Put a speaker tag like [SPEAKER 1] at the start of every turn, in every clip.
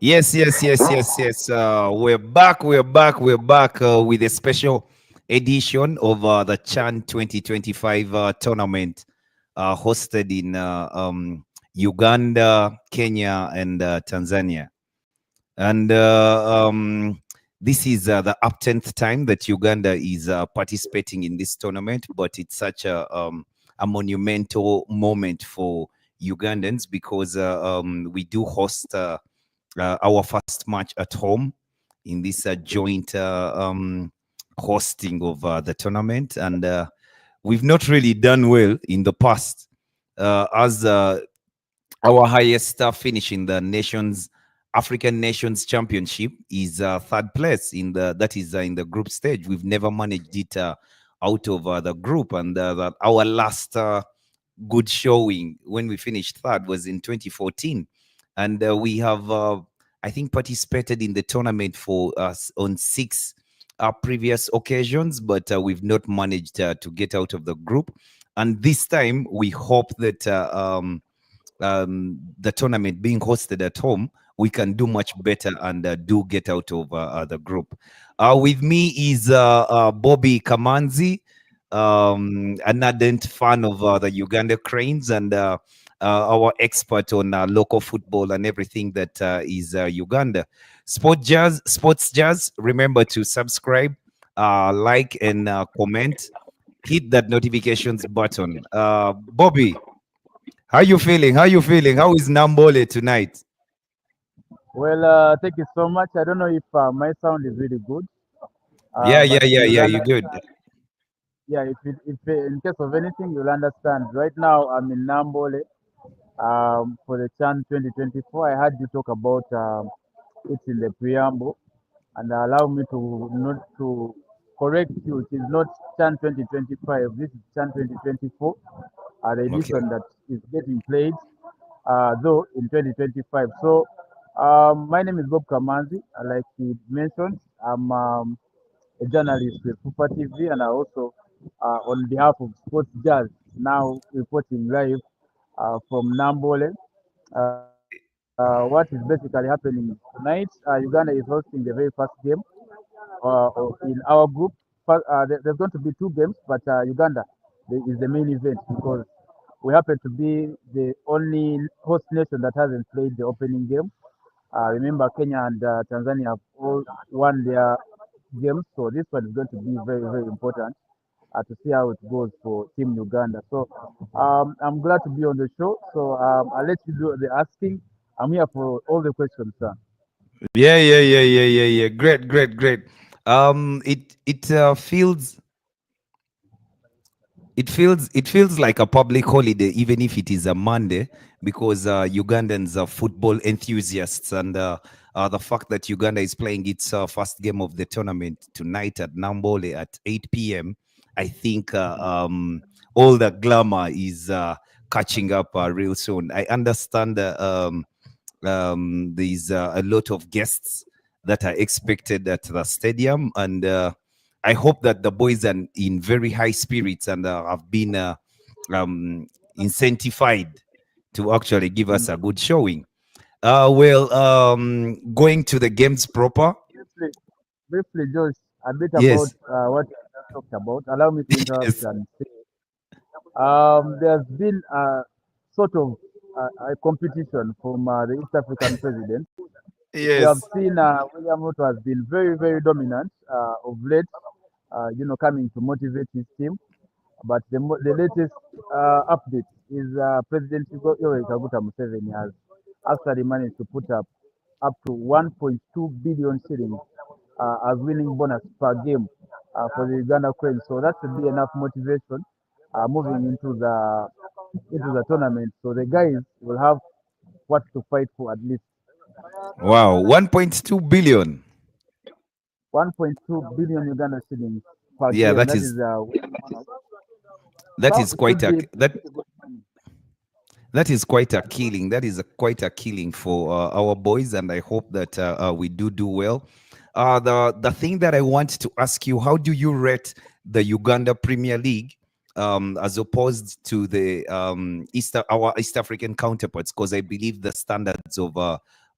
[SPEAKER 1] Yes. We're back with a special edition of the Chan 2025 tournament hosted in Uganda, Kenya, and Tanzania. And this is the up 10th time that Uganda is participating in this tournament, but it's such a monumental moment for Ugandans because we do host our first match at home in this joint hosting of the tournament. And we've not really done well in the past as our highest finish in the nations African Nations Championship is third place in the that is in the group stage. We've never managed it out of the group, and that our last good showing when we finished third was in 2014, and we have I think participated in the tournament for us on six previous occasions, but we've not managed to get out of the group. And this time we hope that the tournament being hosted at home, we can do much better and do get out of the group. With me is Bobby Kamanzi, an ardent fan of the Uganda Cranes and our expert on local football and everything that is Uganda. Sports Jazz, remember to subscribe, like, and comment. Hit that notifications button. Bobby, how you feeling? How you feeling? How is Nambole tonight?
[SPEAKER 2] Well, thank you so much. I don't know if my sound is really good, but you'll
[SPEAKER 1] You good?
[SPEAKER 2] understand. Yeah, if in case of anything, you'll understand. Right now, I'm in Nambole for the Chan 2024. I heard you talk about it in the preamble, and allow me to not to correct you. It is not Chan 2025. This is Chan 2024, the
[SPEAKER 1] Okay.
[SPEAKER 2] edition that is getting played, though in 2025. So, my name is Bob Kamanzi. Like he mentioned, I'm a journalist with Fupa TV, and I also, on behalf of Sports Jazz, now reporting live from Nambole. What is basically happening tonight? Uganda is hosting the very first game in our group. There's going to be two games, but Uganda is the main event because we happen to be the only host nation that hasn't played the opening game. Remember, Kenya and Tanzania have all won their games, so this one is going to be very, very important to see how it goes for Team Uganda. So I'm glad to be on the show. So I'll let you do the asking. I'm here for all the questions, sir.
[SPEAKER 1] Yeah. Great. It feels it feels like a public holiday, even if it is a Monday, because Ugandans are football enthusiasts, and the fact that Uganda is playing its first game of the tournament tonight at Nambole at 8 p.m. I think all the glamour is catching up real soon. I understand there's a lot of guests that are expected at the stadium, and I hope that the boys are in very high spirits and have been um, incentivized to actually give us
[SPEAKER 2] Mm.
[SPEAKER 1] a good showing. Going to the games proper.
[SPEAKER 2] Briefly, briefly, Josh, a bit about
[SPEAKER 1] Yes,
[SPEAKER 2] what you just talked about. Allow me to interrupt
[SPEAKER 1] yes,
[SPEAKER 2] and say there's been a sort of a competition from the East African president. We have
[SPEAKER 1] yes.
[SPEAKER 2] seen William Ruto has been very, very dominant of late, coming to motivate his team. But the latest update is President Yoweri Kaguta Museveni has actually managed to put up to 1.2 billion shillings as winning bonus per game for the Uganda Cranes. So that should be enough motivation moving into the tournament. So the guys will have what to fight for at least.
[SPEAKER 1] Wow, 1.2 billion.
[SPEAKER 2] 1.2 billion Uganda shillings per
[SPEAKER 1] Yeah,
[SPEAKER 2] game.
[SPEAKER 1] that
[SPEAKER 2] That
[SPEAKER 1] is
[SPEAKER 2] is winning bonus.
[SPEAKER 1] that
[SPEAKER 2] So
[SPEAKER 1] is
[SPEAKER 2] it
[SPEAKER 1] quite
[SPEAKER 2] should
[SPEAKER 1] a
[SPEAKER 2] be
[SPEAKER 1] that
[SPEAKER 2] pretty good money.
[SPEAKER 1] that is quite a killing. That is quite a killing for our boys, and I hope that we do well. The thing that I want to ask you: how do you rate the Uganda Premier League as opposed to the our East African counterparts? Because I believe the standards of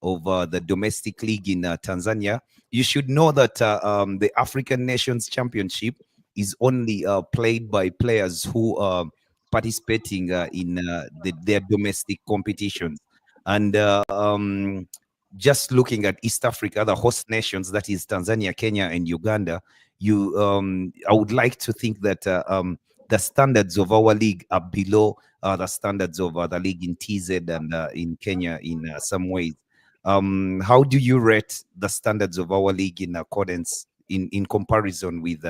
[SPEAKER 1] of the domestic league in Tanzania. You should know that the African Nations Championship is only played by players who are participating in their domestic competitions. And just looking at East Africa, the host nations, that is Tanzania, Kenya, and Uganda, I would like to think that the standards of our league are below the standards of the league in TZ and in Kenya in some ways. How do you rate the standards of our league in accordance in comparison with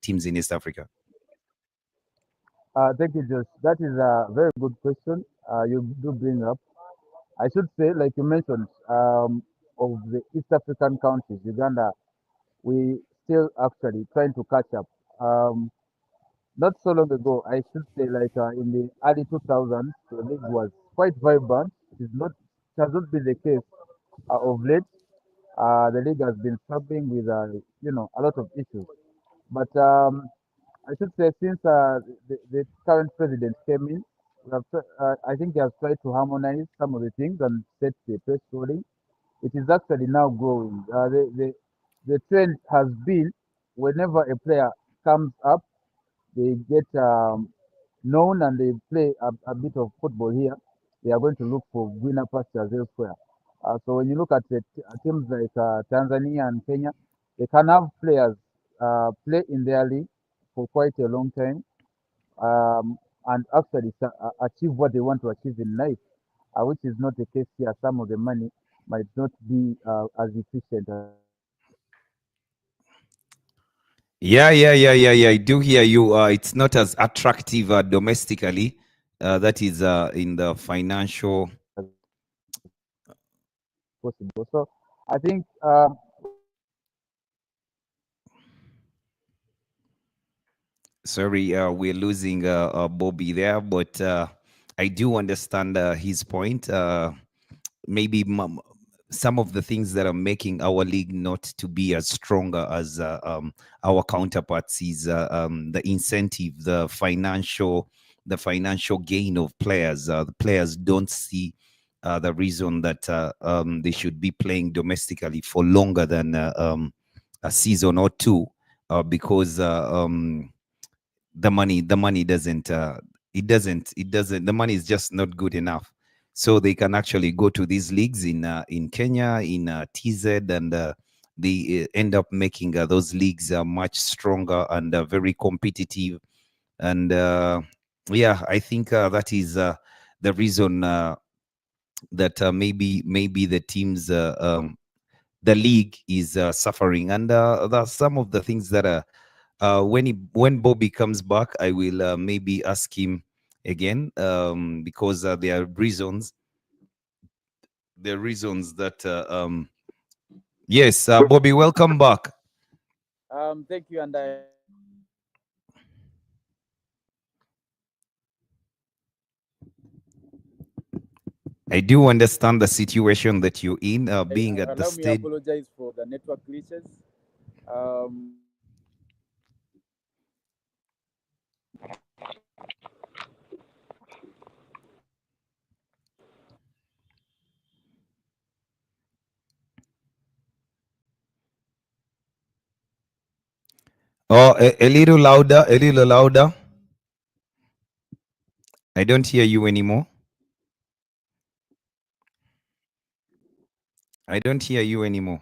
[SPEAKER 1] teams in East Africa?
[SPEAKER 2] Thank you, Josh. That is a very good question you do bring up. I should say, like you mentioned, of the East African countries, Uganda, we still actually trying to catch up. Not so long ago, I should say, like in the early 2000s, the league was quite vibrant. It has not been the case of late. The league has been struggling with, a lot of issues. But I should say, since the current president came in, I think he has tried to harmonize some of the things and set the pace rolling. It is actually now growing. The trend has been whenever a player comes up, they get known and they play a bit of football here, they are going to look for greener pastures elsewhere. So when you look at teams like Tanzania and Kenya, they can have players play in their league for quite a long time and actually achieve what they want to achieve in life, which is not the case here. Some of the money might not be as efficient as it is in
[SPEAKER 1] Yeah. I do hear you. It's not as attractive domestically. That is in the financial.
[SPEAKER 2] possible. So I think
[SPEAKER 1] Sorry, we're losing Bobby there, but I do understand his point. Maybe some of the things that are making our league not to be as stronger as our counterparts is the incentive, the financial gain of players. The players don't see the reason that they should be playing domestically for longer than a season or two, because the money doesn't it doesn't the money is just not good enough, so they can actually go to these leagues in Kenya, in TZ, and they end up making those leagues much stronger and very competitive. And yeah, I think that is the reason that maybe the teams the league is suffering. And that's some of the things that are when Bobby comes back, I will maybe ask him again, because there are reasons that yes, Bobby, welcome back.
[SPEAKER 2] thank you, and
[SPEAKER 1] I do understand the situation that you're in, being at the
[SPEAKER 2] allow me
[SPEAKER 1] state.
[SPEAKER 2] apologize for the network glitches. Um,
[SPEAKER 1] Oh, a little louder, a little louder. I don't hear you anymore. I don't hear you anymore.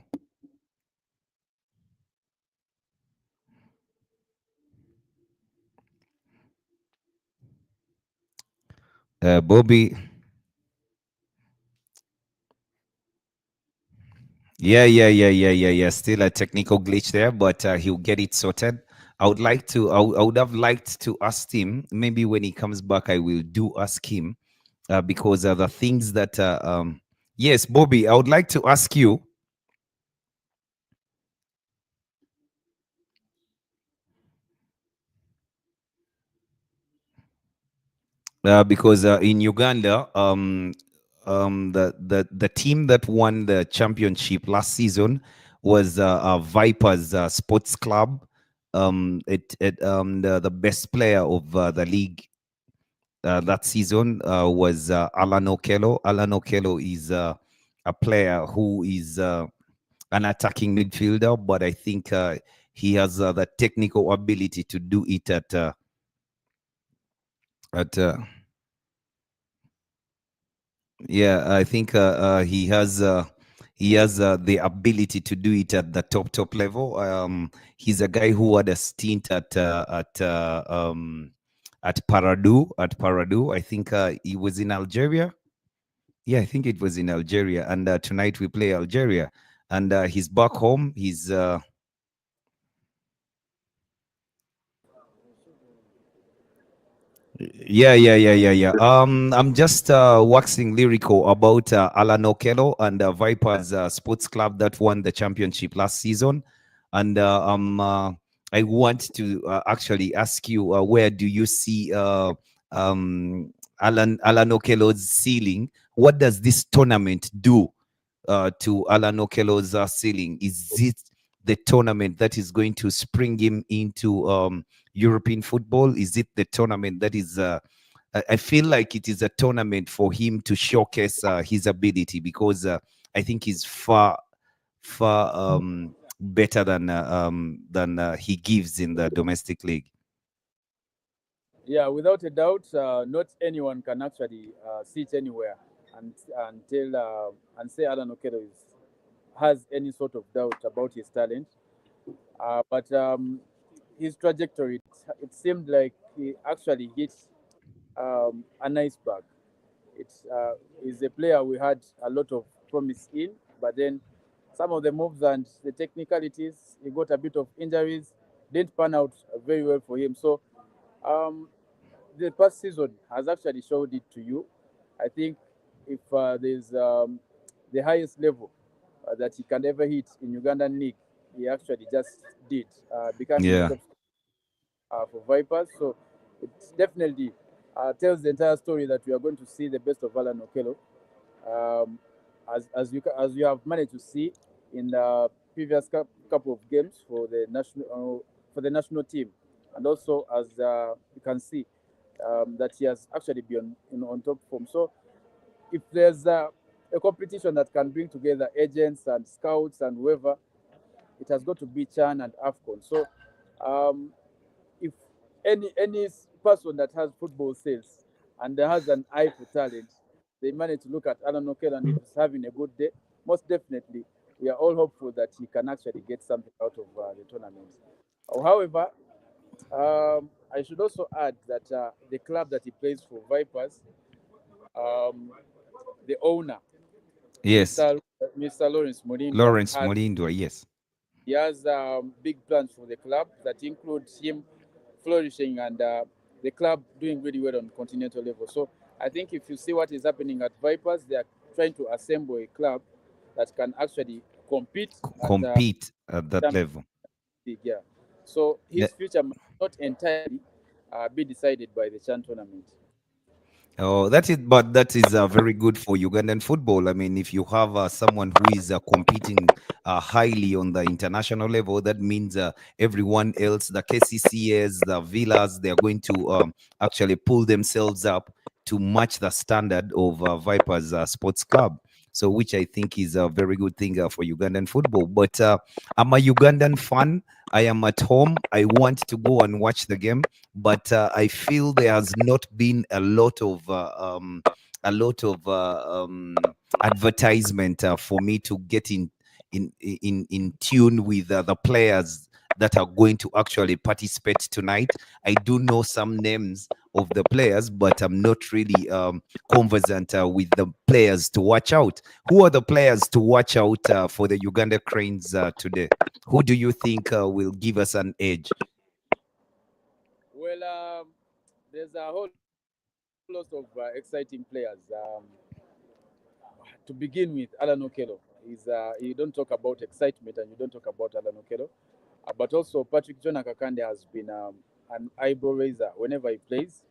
[SPEAKER 1] Bobby. Yeah. Still a technical glitch there, but he'll get it sorted. I would have liked to ask him. Maybe when he comes back, I will do ask him, because the things that, yes, Bobby, I would like to ask you, because in Uganda, the team that won the championship last season was Vipers Sports Club. The best player of the league that season was Alan Okello. Alan Okello is a player who is an attacking midfielder, but I think he has the technical ability to do it at yeah. I think he has the ability to do it at the top level. He's a guy who had a stint at Paradu. At Paradu, I think he was in Algeria. Yeah, I think it was in Algeria. And tonight we play Algeria, and he's back home. He's yeah. I'm just waxing lyrical about Alan Okello and Vipers Sports Club that won the championship last season, and I want to actually ask you, where do you see um, Alan Okello's ceiling? What does this tournament do to Alan Okello's ceiling? Is it the tournament that is going to spring him into European football? Is it the tournament that is? I feel like it is a tournament for him to showcase his ability, because I think he's far better than he gives in the domestic league.
[SPEAKER 2] Yeah, without a doubt, not anyone can actually sit anywhere and tell and say Alan Okello has any sort of doubt about his talent. But his trajectory, it seemed like he actually hit an iceberg. It's He's a player we had a lot of promise in, but then some of the moves and the technicalities, he got a bit of injuries, didn't pan out very well for him. So um, the past season has actually showed it to you. I think if there's the highest level that he can ever hit in Ugandan league, he actually just did, becoming the
[SPEAKER 1] Yeah.
[SPEAKER 2] top for Vipers. So it definitely tells the entire story that we are going to see the best of Alan Okello, um, as you have managed to see in the previous couple of games for the national team, and also as you can see that he has actually been on top form. So if there's a competition that can bring together agents and scouts and whoever, it has got to be Chan and Afcon. So um, if any person that has football sales and has an eye for talent, they manage to look at Alan Okel, and if he's having a good day, most definitely we are all hopeful that he can actually get something out of the tournament. However, I should also add that the club that he plays for, Vipers, um, the owner,
[SPEAKER 1] Yes.
[SPEAKER 2] Mr. Lawrence Mulindwa,
[SPEAKER 1] Lawrence Molindwa. Yes.
[SPEAKER 2] he has big plans for the club that includes him flourishing and the club doing really well on continental level. So I think if you see what is happening at Vipers, they are trying to assemble a club that can actually compete at
[SPEAKER 1] Compete at that
[SPEAKER 2] Champions
[SPEAKER 1] level.
[SPEAKER 2] League. Yeah. So
[SPEAKER 1] Yeah.
[SPEAKER 2] his future might not entirely be decided by the Chan tournament.
[SPEAKER 1] Oh, that is, but that is very good for Ugandan football. I mean, if you have someone who is competing highly on the international level, that means everyone else, the KCCAs, the Villas, they are going to actually pull themselves up to match the standard of Vipers Sports Club. So, which I think is a very good thing for Ugandan football. But I'm a Ugandan fan. I am at home. I want to go and watch the game, but I feel there has not been a lot of advertisement for me to get in tune with the players that are going to actually participate tonight. I do know some names of the players, but I'm not really conversant with the players to watch out. Who are the players to watch out for the Uganda Cranes today? Who do you think will give us an edge?
[SPEAKER 2] Well, there's a whole lot of exciting players. To begin with, Alan Okello is you don't talk about excitement and you don't talk about Alan Okello, but also Patrick John Akakande has been an eyebrow raiser whenever he plays.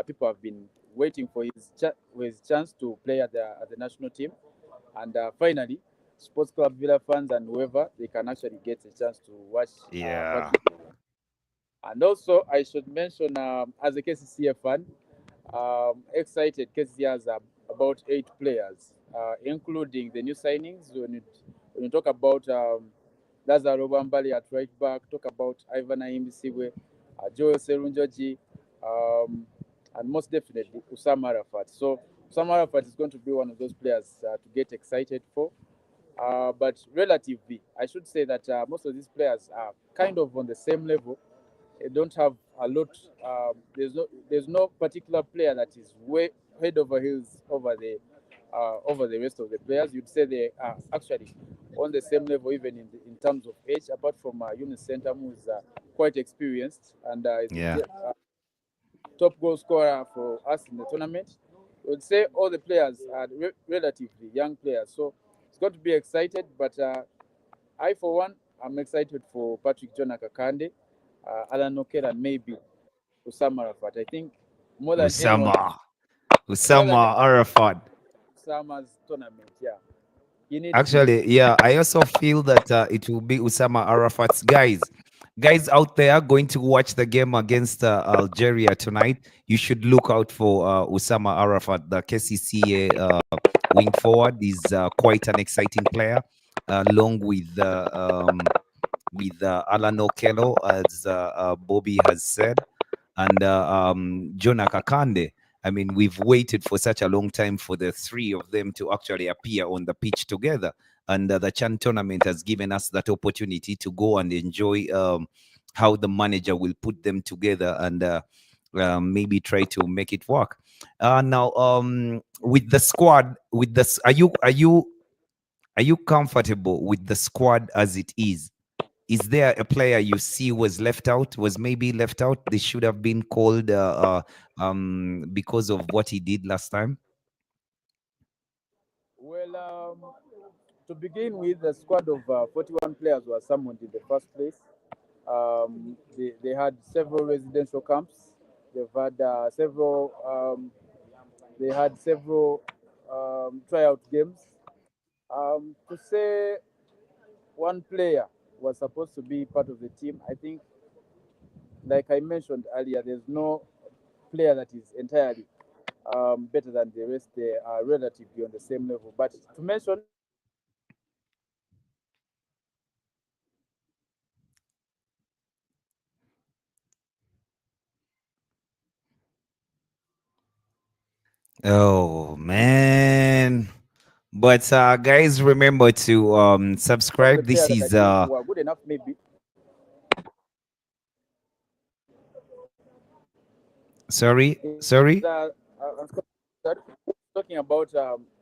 [SPEAKER 2] People have been waiting for his chance to play at the national team, and finally, Sports Club Villa fans and whoever, they can actually get a chance to watch
[SPEAKER 1] Yeah.
[SPEAKER 2] Patrick. And also, I should mention, as a KCCA fan, excited. KCCA has about 8 players including the new signings. When you talk about Lazaro Bambali at right back, talk about Ivan Aimisiwe, Joel Serunjoji, um, and most definitely Usama Arafat. So Usama Arafat is going to be one of those players to get excited for. But relatively, I should say that most of these players are kind of on the same level. They don't have a lot. There's no particular player that is way head over heels over the rest of the players. You'd say they are actually on the same level, even in terms of age. Apart from Yunus Centam, who is quite experienced and is
[SPEAKER 1] Yeah.
[SPEAKER 2] the top goal scorer for us in the tournament. I would say all the players are relatively young players, so it's going to be excited. But I, for one, I'm excited for Patrick John Akakande, Alan Oker, and maybe Usama Rafat. I think more than anyone,
[SPEAKER 1] Usama.
[SPEAKER 2] more than
[SPEAKER 1] Usama Arafat.
[SPEAKER 2] Usama's tournament, yeah, he needs to.
[SPEAKER 1] Actually, yeah, I also feel that it will be Usama Arafat's guys out there going to watch the game against Algeria tonight. You should look out for Usama Arafat, the KCCA wing forward. Is quite an exciting player, along with Alan Okello, as Bobby has said, and Jonah Kakande. I mean, we've waited for such a long time for the three of them to actually appear on the pitch together. And the Chan tournament has given us that opportunity to go and enjoy how the manager will put them together and maybe try to make it work. Now, with the squad, with this, are you comfortable with the squad as it is? Is there a player you see was maybe left out? They should have been called because of what he did last time.
[SPEAKER 2] Well, to begin with, the squad of 41 players was summoned in the first place. They had several residential camps. They've had they had several tryout games. To say one player was supposed to be part of the team, I think, like I mentioned earlier, there's no player that is entirely better than the rest. They are relatively on the same level. But to mention
[SPEAKER 1] Oh man. But guys, remember to
[SPEAKER 2] some of the
[SPEAKER 1] subscribe. This
[SPEAKER 2] players that I
[SPEAKER 1] is
[SPEAKER 2] think were good enough, maybe
[SPEAKER 1] sorry.
[SPEAKER 2] I'm talking about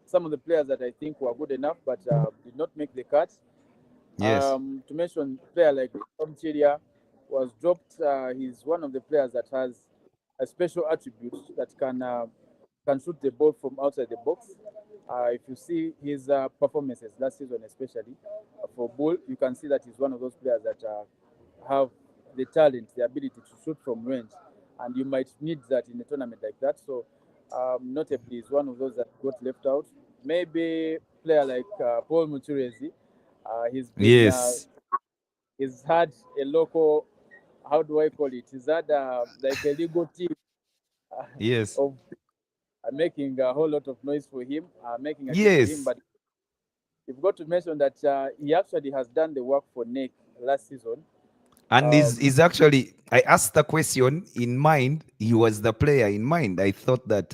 [SPEAKER 2] some of the players that I think were good enough but did not make the cut.
[SPEAKER 1] Yes.
[SPEAKER 2] To mention a player like Tom Chiria was dropped. He's one of the players that has a special attribute that can shoot the ball from outside the box. If you see his performances last season, especially for Bull, you can see that he's one of those players that have the talent, the ability to shoot from range, and you might need that in a tournament like that. So, notably, is one of those that got left out. Maybe player like Paul Muturezi,
[SPEAKER 1] Yes.
[SPEAKER 2] he's had a local, how do I call it? He's had like a legal team uh,
[SPEAKER 1] Yes.
[SPEAKER 2] of making a whole lot of noise for him, making a case for him.
[SPEAKER 1] Yes.
[SPEAKER 2] But you've got to mention that he actually has done the work for Nick last season.
[SPEAKER 1] And
[SPEAKER 2] Um,
[SPEAKER 1] is actually, I asked the question in mind. He was the player in mind. I thought that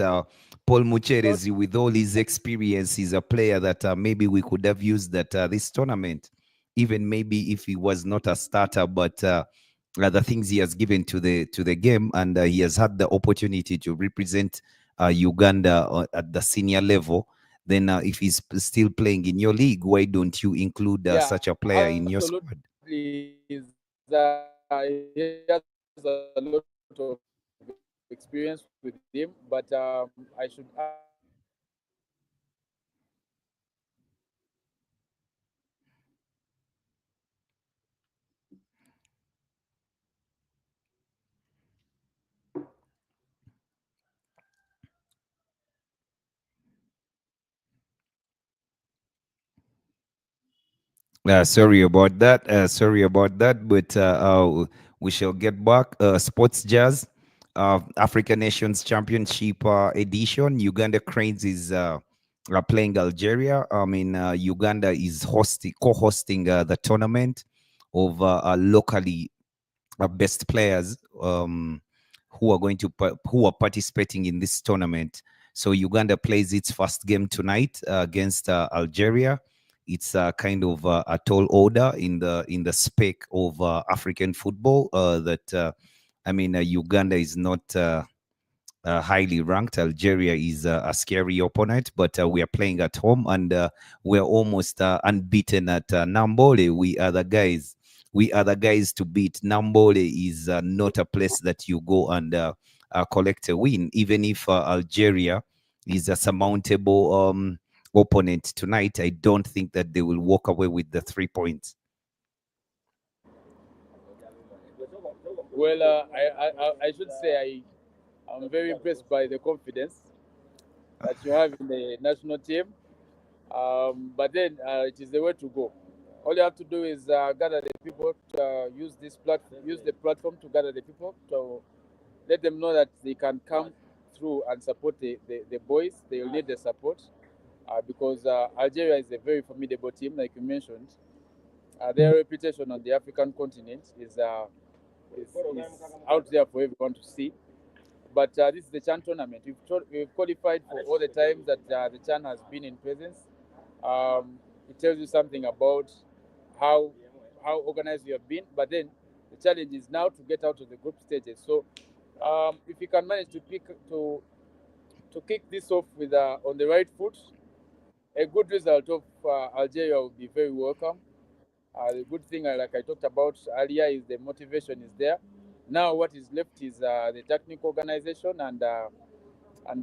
[SPEAKER 1] Paul
[SPEAKER 2] not
[SPEAKER 1] Mucherezi, with all his experience, is a player that maybe we could have used at this tournament. Even maybe if he was not a starter, but the things he has given to the game, and he has had the opportunity to represent Uganda at the senior level. Then, if he's still playing in your league, why don't you include
[SPEAKER 2] yeah,
[SPEAKER 1] such a player in your squad?
[SPEAKER 2] absolutely. He has a lot of experience with him, but I should add that
[SPEAKER 1] Sorry about that. Sorry about that. But we shall get back. Sports Jazz, African Nations Championship edition. Uganda Cranes is are playing Algeria. I mean, Uganda is co-hosting the tournament of locally best players who are who are participating in this tournament. So Uganda plays its first game tonight against Algeria. It's kind of a tall order in the spec of African football. That I mean, Uganda is not highly ranked. Algeria is a scary opponent, but we are playing at home, and we're almost unbeaten at Nambole. We are the guys. We are the guys to beat. Nambole is not a place that you go and collect a win, even if Algeria is a surmountable opponent tonight. I don't think that they will walk away with the 3 points.
[SPEAKER 2] Well, I should say I'm very impressed by the confidence that you have in the national team. But then it is the way to go. All you have to do is gather the people, to, use the platform to gather the people, to let them know that they can come through and support the boys. They will need the support because Algeria is a very formidable team, like you mentioned. Their reputation on the African continent is out there for everyone to see. But this is the Chan tournament. We've qualified for all the times that the Chan has been in presence. It tells you something about how organized you have been. But then the challenge is now to get out of the group stages. So if you can manage to kick this off with on the right foot, a good result of Algeria will be very welcome. The good thing, like I talked about earlier, is the motivation is there. Now, what is left is the technical organization and the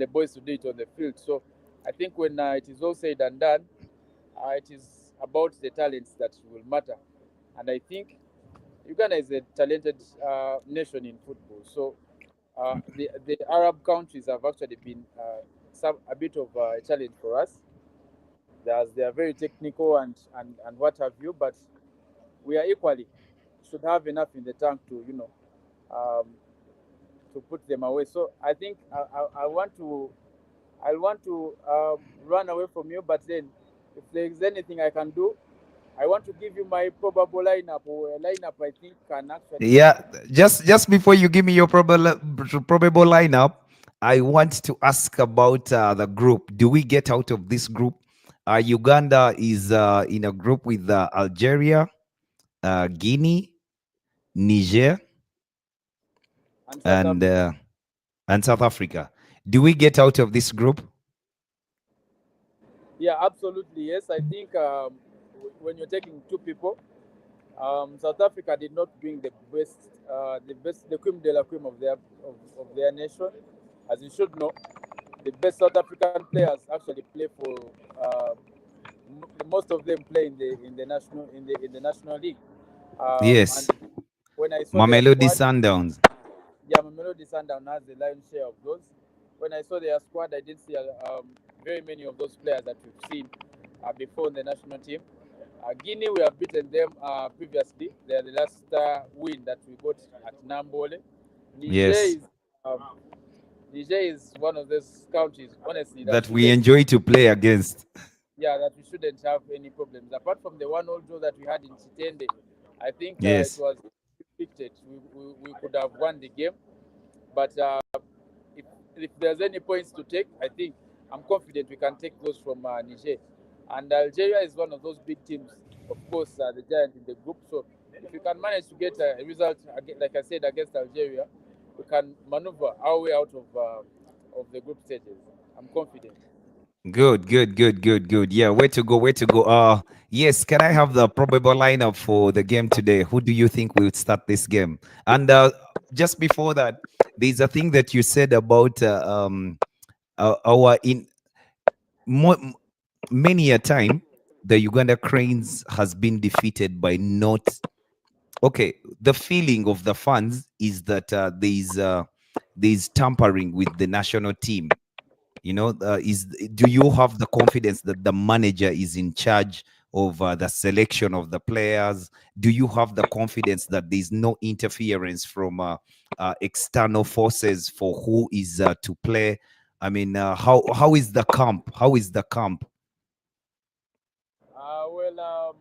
[SPEAKER 2] boys to do it on the field. So, I think when it is all said and done, it is about the talents that will matter. And I think Uganda is a talented nation in football. So, the Arab countries have actually been a bit of a challenge for us. They are very technical and what have you, but we are equally should have enough in the tank to um, to put them away. So I think I want to run away from you, but then if there is anything I can do, I want to give you my probable lineup or a lineup I think can actually beat.
[SPEAKER 1] Yeah, just before you give me your probable lineup, I want to ask about the group. Do we get out of this group? Uganda is in a group with Algeria, Guinea, Niger,
[SPEAKER 2] And South
[SPEAKER 1] and
[SPEAKER 2] Africa.
[SPEAKER 1] South Africa. Do we get out of this group?
[SPEAKER 2] Yeah, absolutely. Yes, I think when you're taking two people, South Africa did not bring the cream de la cream of their nation. As you should know, the best South African players actually play for most of them play in the national league. And
[SPEAKER 1] Yes,
[SPEAKER 2] when I saw their
[SPEAKER 1] Mamelodi
[SPEAKER 2] squad,
[SPEAKER 1] Sundowns.
[SPEAKER 2] yeah, Mamelodi Sundown has the lion's share of those. When I saw their squad, I did see very many of those players that we've seen before in the national team. Guinea, we have beaten them previously. They are the last win that we got at Nambole. Niger
[SPEAKER 1] Yes,
[SPEAKER 2] is um, Niger is one of those countries, honestly, that
[SPEAKER 1] that we
[SPEAKER 2] shouldn't,
[SPEAKER 1] enjoy to play against.
[SPEAKER 2] yeah, that we shouldn't have any problems. Apart from the 1-0 draw that we had in Chitende, I think it
[SPEAKER 1] Yes.
[SPEAKER 2] was dictated. We could have won the game, but if, if there's any points to take, I think I'm confident we can take those from Niger. And Algeria is one of those big teams, of course, the giant in the group. So if we can manage to get a result, like I said, against Algeria, we can maneuver our way out of the group stages. I'm confident.
[SPEAKER 1] Good, good, good, good, good. Yeah, where to go? Where to go? Yes, can I have the probable lineup for the game today? Who do you think will start this game? And just before that, there's a thing that you said about our in mo- many a time the Uganda Cranes has been defeated by not okay. The feeling of the fans is that there's tampering with the national team. You know, is do you have the confidence that the manager is in charge of the selection of the players? Do you have the confidence that there's no interference from external forces for who is to play? I mean, how is the camp? How is the camp?
[SPEAKER 2] Well,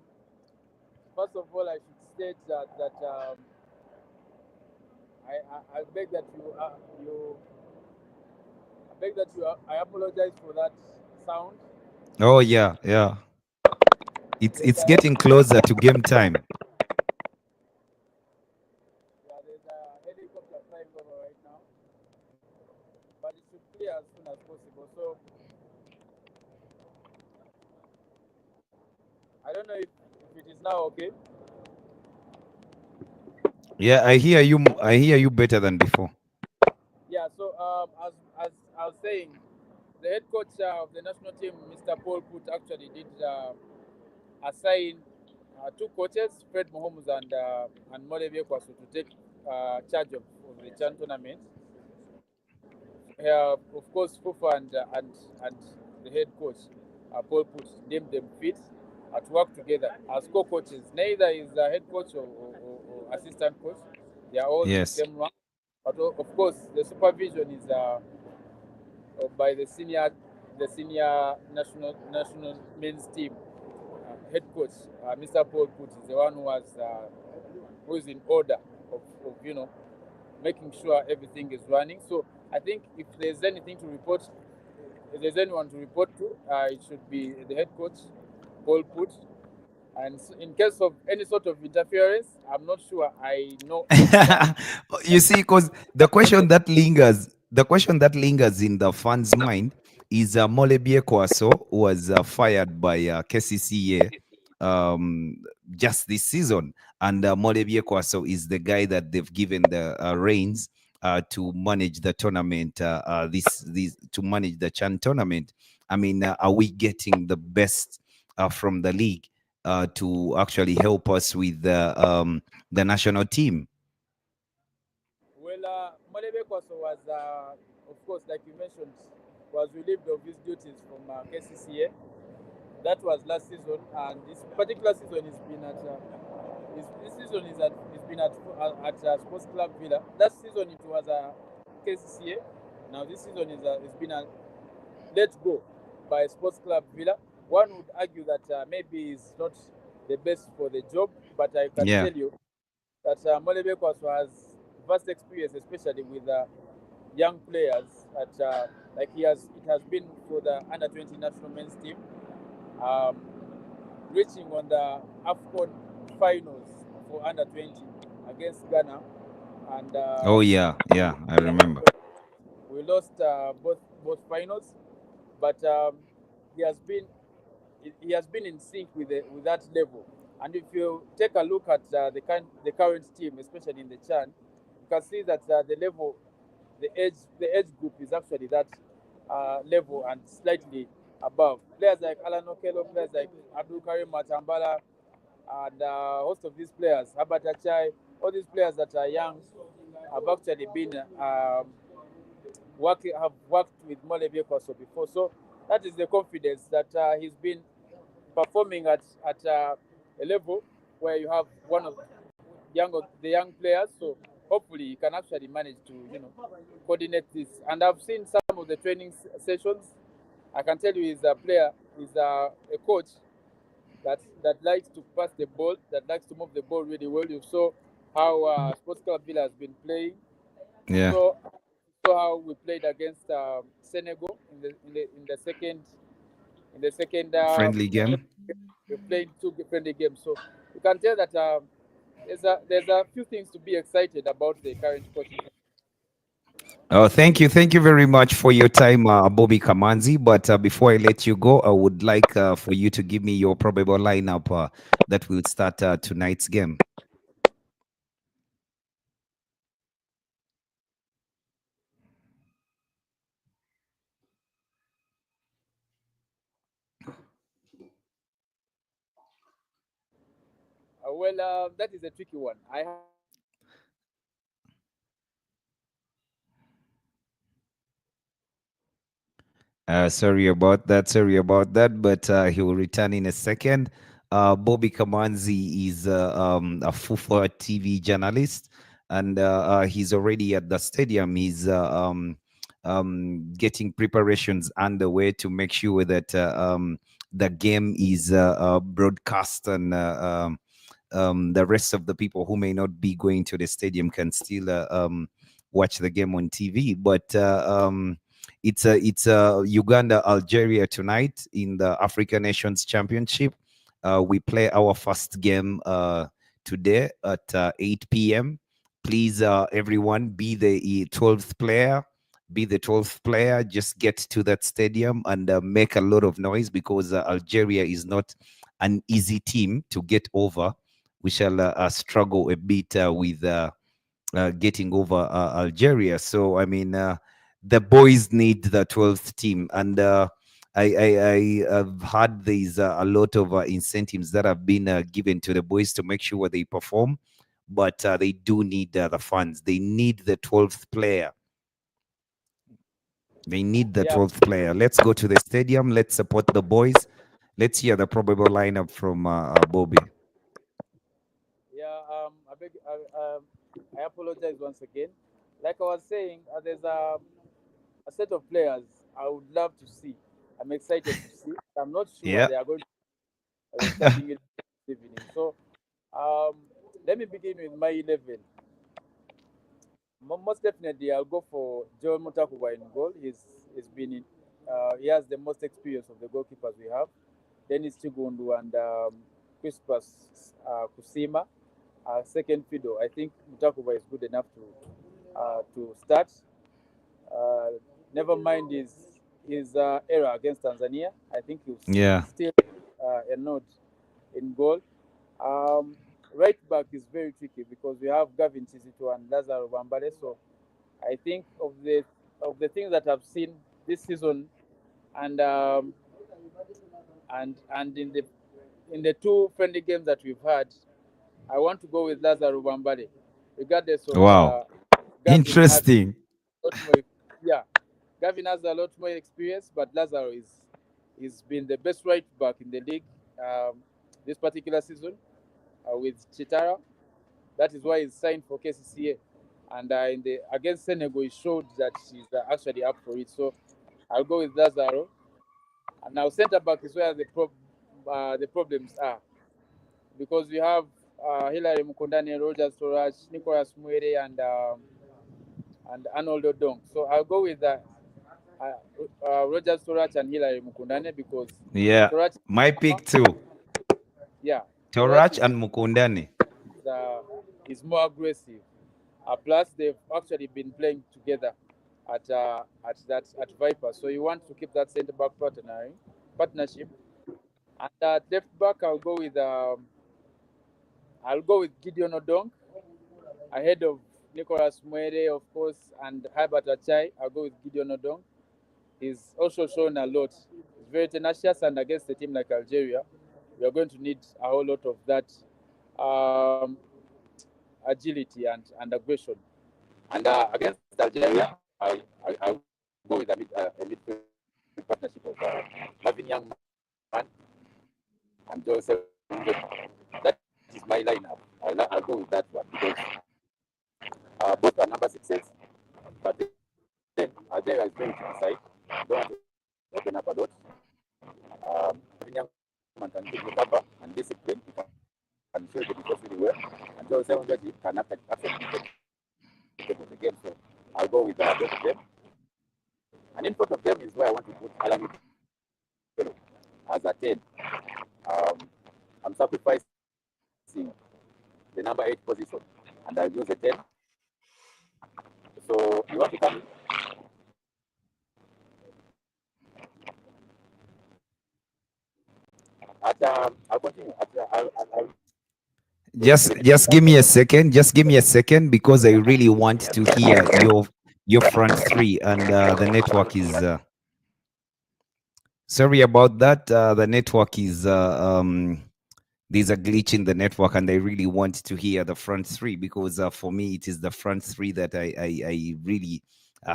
[SPEAKER 2] first of all, I should state that I beg that you I beg that I apologize for that sound.
[SPEAKER 1] Oh yeah, yeah.
[SPEAKER 2] There's
[SPEAKER 1] It's
[SPEAKER 2] a
[SPEAKER 1] getting closer to game time.
[SPEAKER 2] yeah, there's a helicopter flying over right now, but it should clear as soon as possible. So I don't know if it is now okay.
[SPEAKER 1] Yeah, I hear you. I hear you better than before.
[SPEAKER 2] Yeah. So as I was saying, the head coach of the national team, Mr. Paul Put, actually did assign two coaches, Fred Mahomes and Molebi Kwasu, to take charge of the Chan tournament. Of course, Fufa and the head coach, Paul Put, named them fit to work together as co-coaches. Neither is the head coach or assistant coach. They are all in the
[SPEAKER 1] Yes.
[SPEAKER 2] same rank. But of course, the supervision is by the senior national men's team head coach, Mr. Paul Put, is the one who is in order of making sure everything is running. So I think if there's anything to report, if there's anyone to report to, it should be the head coach, Paul Put. And in case of any sort of interference, I'm not sure. I know that
[SPEAKER 1] You see, because the question that lingers in the fans' mind is Molebie Kwaso was fired by KCCA just this season, and Molebie Kwaso is the guy that they've given the reins to manage the tournament. This to manage the Chan tournament. I mean, are we getting the best from the league to actually help us with the national team?
[SPEAKER 2] well, Molebe Kwaso was, of course, like you mentioned, was relieved of his duties from KCCA. That was last season, and this particular season has been at this season is at it's been at Sports Club Villa. Last season it was KCCA. Now this season it's been let go by Sports Club Villa. One would argue that maybe it's not the best for the job, but I can
[SPEAKER 1] Yeah.
[SPEAKER 2] tell you that Molebe Kwaso has vast experience, especially with young players. Like it has been for the under 20 national men's team, um, reaching on the AFCON finals for under 20 against Ghana, and
[SPEAKER 1] Oh yeah, yeah, I remember.
[SPEAKER 2] we lost both finals. But he has been he has been in sync with that level. And if you take a look at the current team, especially in the Chan, you can see that the level, the age group is actually that level and slightly above. Players like Alan Okello, players like Abdul Karim Matambala, and a host of these players, Habat Achai, all these players that are young have actually been have worked with Molebi Kwaso before. So that is the confidence that he's been performing at a level where you have one of the young players. So hopefully he can actually manage to coordinate this. And I've seen some of the training sessions. I can tell you he's a player, he's a coach that likes to pass the ball, that likes to move the ball really well. You saw how Sports Club Villa has been playing. You
[SPEAKER 1] Yeah.
[SPEAKER 2] saw how we played against Senegal in the second
[SPEAKER 1] Friendly
[SPEAKER 2] leg.
[SPEAKER 1] game.
[SPEAKER 2] We played two friendly games, so you can tell that there's a few things to be excited about the current coaching.
[SPEAKER 1] Oh, thank you very much for your time, Bobby Kamanzi. But before I let you go, I would like for you to give me your probable lineup that will start tonight's game.
[SPEAKER 2] That is a tricky one.
[SPEAKER 1] Sorry about that. Sorry about that. But he will return in a second. Bobby Kamanzi is a FUFA TV journalist, and he's already at the stadium. He's getting preparations underway to make sure that the game is broadcast, and the rest of the people who may not be going to the stadium can still watch the game on TV. But it's Uganda Algeria tonight in the African Nations Championship. We play our first game today at 8 p.m. Please, everyone, be the 12th player. Be the 12th player. Just get to that stadium and make a lot of noise, because Algeria is not an easy team to get over. We shall struggle a bit with getting over Algeria. So, I mean, the boys need the 12th team. And I have had these a lot of incentives that have been given to the boys to make sure they perform. But they do need the funds. They need the 12th player. They need the
[SPEAKER 2] Yeah,
[SPEAKER 1] 12th player. Let's go to the stadium. Let's support the boys. Let's hear the probable lineup from Bobby.
[SPEAKER 2] yeah. I apologize once again. Like I was saying, there's a set of players I would love to see. I'm excited to see. I'm not sure
[SPEAKER 1] Yeah.
[SPEAKER 2] they are going to be the starting this evening. So um, let me begin with my 11. Most definitely, I'll go for Joel Mutakuba in goal. He's been in, he has the most experience of the goalkeepers we have. Dennis Chigundu and Crispus Kusima. Second fiddle. I think Mutakuba is good enough to start. Uh, Never mind his error against Tanzania. I think he'll
[SPEAKER 1] Yeah.
[SPEAKER 2] still a nod in goal. Um, right back is very tricky because we have Gavin Tizito and Lazaro Bambale. So I think of the things that I've seen this season, and and in the two friendly games that we've had, I want to go with Lazaro Bambale, regardless of
[SPEAKER 1] Wow.
[SPEAKER 2] Gavin having
[SPEAKER 1] Interesting.
[SPEAKER 2] a lot more. Yeah, Gavin has a lot more experience, but Lazaro is been the best right back in the league this particular season with Chitara. That is why he's signed for KCCA. And in the against Senegal, he showed that he's actually up for it. So I'll go with Lazaro. And now centre back is where the problems are, because we have Hilary Mukundane, Roger Storage, Nicolas Mwere, and Arnold Odong. So I'll go with Roger Storage and Hilary Mukundane because
[SPEAKER 1] Yeah.
[SPEAKER 2] Storage,
[SPEAKER 1] My pick too.
[SPEAKER 2] yeah, Storage
[SPEAKER 1] Torach and Mukundani.
[SPEAKER 2] uh, is more aggressive. Plus, they've actually been playing together at Viper. So you want to keep that centre back partnership. And at left back, I'll go with Gideon Odong ahead of Nicolas Mwere, of course, and Herbert Achai. I'll go with Gideon Odong. He's also shown a lot. He's very tenacious, and against a team like Algeria, we are going to need a whole lot of that um, agility and aggression. And against Algeria, I'll go with a midfield partnership of Marvin Youngman and Joe Seven. That is my lineup. I'll go with that one because both are number sixes, but then Algeria is very to the side. Don't want to open up a lot. Marvin Youngman can give you cover and discipline. He can fill the defense really well. And Joe Seven can actually take the game. So I'll go with both of them. And in front of them is where I want to put Alan Fellow as a 10. Um, I'm sacrificing the number 8 position and I'll use a 10. So you want to come I'll continue. I'll
[SPEAKER 1] Just give me a second. Just give me a second, because I really want to hear your front three, and the network is sorry about that. The network is there's a glitch in the network, and I really want to hear the front three, because for me it is the front three that I really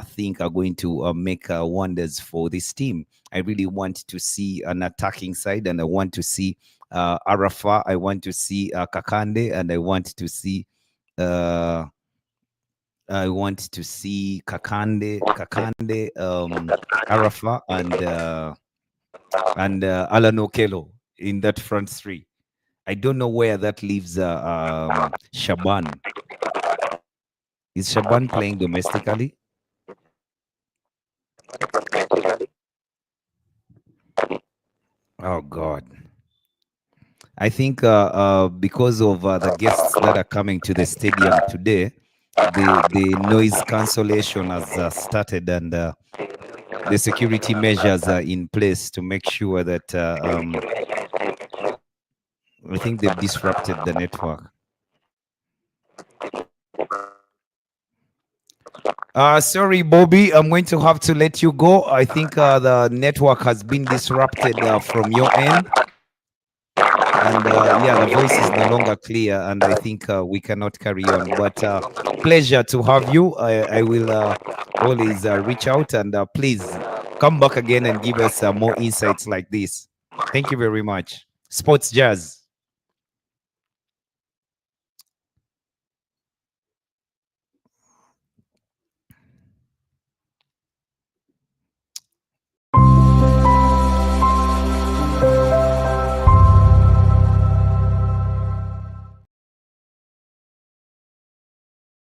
[SPEAKER 1] think are going to make wonders for this team. I really want to see an attacking side, and I want to see Arafa, I want to see Kakande, and I want to see uh, I want to see Kakande, Arafa, and Alan Okello in that front three. I don't know where that leaves Shaban. Is Shaban playing domestically? Oh God. I think because of the guests that are coming to the stadium today, the noise cancellation has started, and the security measures are in place to make sure that I think they've disrupted the network. Sorry, Bobby, I'm going to have to let you go. I think the network has been disrupted from your end. And yeah, the voice is no longer clear, and I think we cannot carry on. But pleasure to have you. I will always reach out, and please come back again and give us more insights like this. Thank you very much. Sports Jazz.